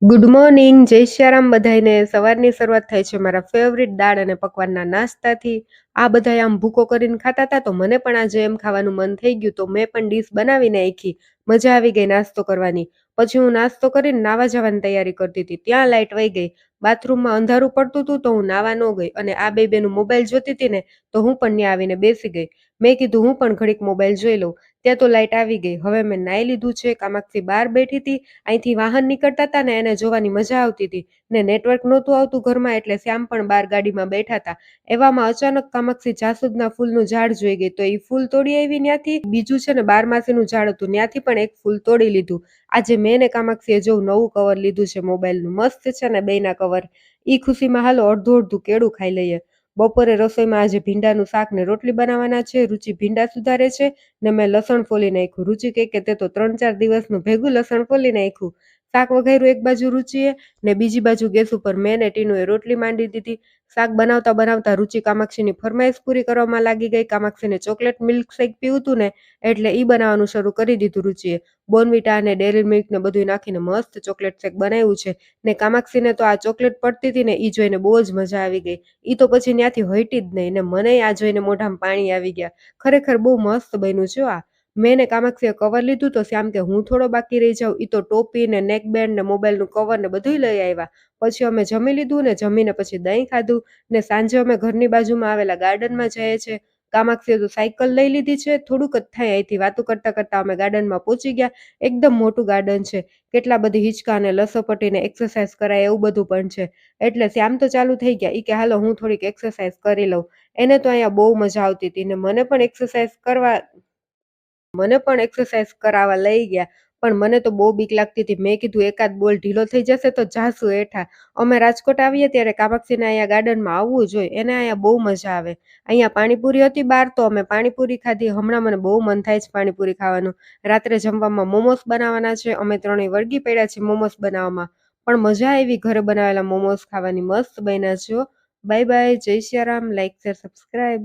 Good morning, જય સિયારામ બધાયને. સવારની શરૂઆત થાય છે મારા ફેવરિટ દાળ અને પકવાનના નાસ્તાથી. આ બધાય આમ ભૂકો કરીને ખાતા હતા તો મને પણ આજે એમ ખાવાનું મન થઈ ગયું તો મેં પણ ડીશ બનાવી નાખી. મજા આવી ગઈ નાસ્તો કરવાની. પછી હું નાસ્તો કરીને નાવા જવાની તૈયારી કરતી હતી, ત્યાં લાઈટ વહી ગઈ. બાથરૂમમાં અંધારું પડતું હતું તો હું નાવા ન ગઈ અને આ બેનું મોબાઈલ જોતી હતી ને તો હું પણ ત્યાં આવીને બેસી ગઈ. મેં કીધું હું પણ ઘડીક મોબાઈલ જોઈ લઉં. ત્યાં તો લાઈટ આવી ગઈ. હવે મેં નાઈ લીધું છે. કામાક્ષી બહાર બેઠી હતી. અહીંથી વાહન નીકળતા હતા ને એને જોવાની મજા આવતી હતી ને નેટવર્ક નહોતું આવતું ઘરમાં એટલે શ્યામ પણ બહાર ગાડીમાં બેઠા હતા. એવામાં અચાનક કામાક્ષી જાસૂદના ફૂલનું ઝાડ જોઈ ગઈ તો એ ફૂલ તોડી આવી ત્યાંથી. બીજું છે ને 12 માસીનું ઝાડ હતું ત્યાંથી પણ એક ફૂલ તોડી લીધું. આજે મેં ને કામાક્ષીએ જો નવું કવર લીધું છે મોબાઈલનું, મસ્ત છે ને બેયના કવર. ઈ ખુશીમાં હાલો અડધું અડધું કેળું ખાઈ લઈએ. બપોરે રસોઈમાં આજે ભીંડાનું શાક ને રોટલી બનાવવાના છે. રુચિ ભીંડા સુધારે છે ને મેં લસણ ફોલી નાખ્યું. રુચિ કહે કે તે તો 3-4 દિવસનું ભેગું લસણ ફોલી નાખ્યું. શાક વઘાર્યું એક બાજુ રુચિએ ને બીજી બાજુ ગેસ ઉપર મેં ને ટીનુએ રોટલી માંડી દીધી. શાક બનાવતા બનાવતા રુચિ કામાક્ષીની ફરમાઈશ પૂરી કરવામાં લાગી ગઈ. કામાક્ષીને ચોકલેટ મિલ્ક શેક પીવું હતું ને એટલે ઈ બનાવવાનું શરૂ કરી દીધું રુચિએ. બોર્નવિટા અને ડેરી મિલ્ક ને બધું નાખીને મસ્ત ચોકલેટ શેક બનાવ્યું છે ને કામાક્ષીને તો આ ચોકલેટ પડતી હતી ને ઈ જોઈને બહુ જ મજા આવી ગઈ. ઈ તો પછી ત્યાંથી હટી જ નહીં ને મને આ જોઈને મોઢામાં પાણી આવી ગયા. ખરેખર બહુ મસ્ત બન્યું છે આ. મેં ને કામાક્ષીએ કવર લીધું તો શ્યામ કે હું થોડો બાકી રહી જાઉં. ઈ તો ટોપી ને નેકબેન્ડ ને મોબાઈલનું કવર ને બધુંય લઈ આવ્યા. પછી અમે જમી લીધું ને જમીને પછી દહીં ખાધું ને સાંજે અમે ઘરની બાજુમાં આવેલા ગાર્ડનમાં જઈએ છીએ. કામાક્ષીએ તો સાયકલ લઈ લીધી છે. થોડુંક જ થાય અહીંથી. વાતું કરતા કરતા અમે ગાર્ડનમાં પહોંચી ગયા. એકદમ મોટું ગાર્ડન છે. કેટલા બધી હિંચકા અને લસોપટીને એક્સરસાઇઝ કરાય એવું બધું પણ છે. એટલે શ્યામ તો ચાલુ થઈ ગયા. ઈ કે હાલો હું થોડીક એક્સરસાઇઝ કરી લઉં. એને તો અહીંયા બહુ મજા આવતી હતી ને મને પણ એક્સરસાઇઝ કરાવવા લઈ ગયા. પણ મને તો બહુ બીક લાગતી હતી. મેં કીધું એકાદ બોલ ઢીલો થઈ જશે તો જાશું હેઠા. અમે રાજકોટ આવીએ ત્યારે કામાક્ષીને અહીંયા ગાર્ડનમાં આવવું જોઈએ. એને અહીંયા બહુ મજા આવે. અહીંયા પાણીપુરી હતી બહાર તો અમે પાણીપુરી ખાધી. હમણાં મને બહુ મન થાય છે પાણીપુરી ખાવાનું. રાત્રે જમવામાં મોમોસ બનાવવાના છે. અમે ત્રણેય વળગી પડ્યા છે મોમોસ બનાવવામાં. પણ મજા આવી ઘરે બનાવેલા મોમોસ ખાવાની. મસ્ત બન્યા છે હો. બાય બાય, જય સિયારામ. Like share subscribe.